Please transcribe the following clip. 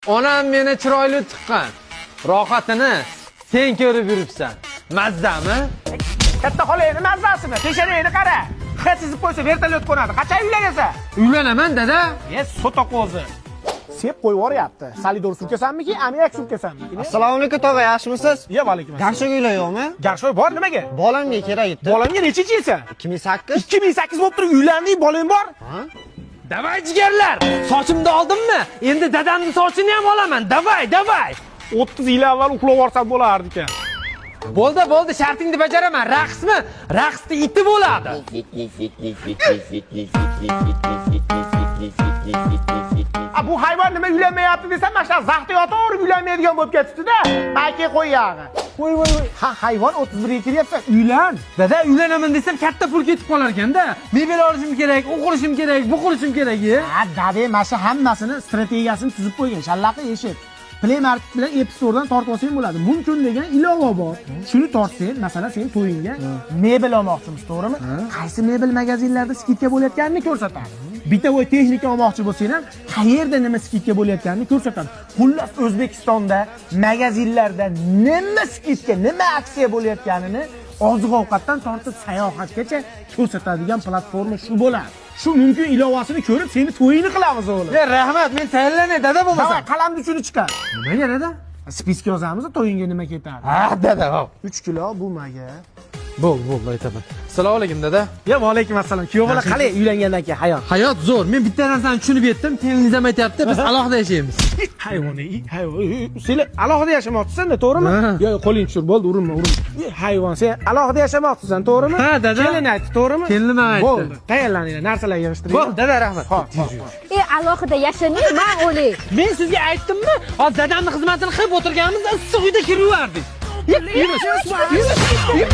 Onam meni chiroyli chiqqan. Rohatini sen ko'rib yuribsan. Mazdami? Katta xolayni mazzasimi? Peshanangni qara. Hech sizib qo'ysa vertolyot qo'nadi. Qachon uylanasan? Uylanaman, dada. Sotoqo'zi. Sep qo'yib yuboryapti. Salidor surkasanmiki, amyak surkasanmiki? Assalomu alaykum tog'a, yaxshimisiz? Ya, va alaykum assalom. Garshoy uylar yo'qmi? Garshoy bor nimaga? Bolamga kerak edi. Bolamga nechinchi yilsan? 2008. 2008 bo'lib turib uylanding, bolang bor? Ha? Davay jigarlar. Sochimni oldimmi? Endi dadamning sochini ham olaman. Davay. 30 yil avval uxlab olsam bo'lardi ekan. Bo'ldi, shartingni bajaraman. Raqsmi? Raqsda iti bo'ladi. Bu hayvon nima uylanmayapti desam, mana shu zaxda yotaverib uylanmaydigan bo'lib ketibdi-da. Mayka qo'y yog'i. Voy. Ha, hayvon 31 ga kiryapsan, uylan. Dada, uylanaman desam katta pul ketib qolar ekanda. Mebel olishim kerak, u qurishim kerak, bu qurishim kerak. Ha, dada, mana shu hammasini strategiyasini tuzib qo'ygan. Shallaqi eshit. Play Market bilan App Store'dan tortib olsang bo'ladi. Mumkin degan ilova bor. Shuni tortsang, masalan, sen to'yingga mebel olmoqchimiz, to'g'rimi? Qaysi mebel magazinlarda skidka bo'layotganini ko'rsatadi. Bitta voy texnika olmoqchi bo'lsang ham, qayerda nima skidka bo'layotganini ko'rsatadi. Xullas, O'zbekistonda magazinlarda nima skidka, nima aksiya bo'layotganini oziq-ovqatdan tortib sayohatgacha ko'rsatadigan platforma shu bo'ladi. Shu mumkin ilovasini ko'rib, seni to'yingni qilamiz o'g'lim. Rahmat, men tayyorlanay dada bo'lmasa. Davay, qalamni uchini chiqar. Nimaga dada? Spiska yozamiz, to'yingga nima ketadi. Ha, dada, hop. 3 kilo bumaga. Bo'ldi, aytaman. Assalomu alaykum dada. Ya, va alaykum assalom. Kuyov bola qalay uylangandan keyin hayot? Hayot zo'r. Men bitta narsani tushunib yetdim. Kelingiz ham aytayapti, biz alohida yashaymiz. Hayvon. Sen alohida yashamoqchisan-da, to'g'rimi? Yo, qo'ling tushir, bo'ldi, urinma. Hayvon, sen alohida yashamoqchisan, to'g'rimi? Ha, dada. Kelin aytdi, to'g'rimi? Kelinim aytdi. Bo'ldi. Tayyorlaninglar, narsalar yig'ishtiring. Bo'ldi, dada, rahmat. Xo'p. Alohida yashaning, men o'lay. Men sizga aytdimmi? Hozir dadamning xizmatini qilib o'tirganimizda issiq uyda kirib yuvardik. Yur.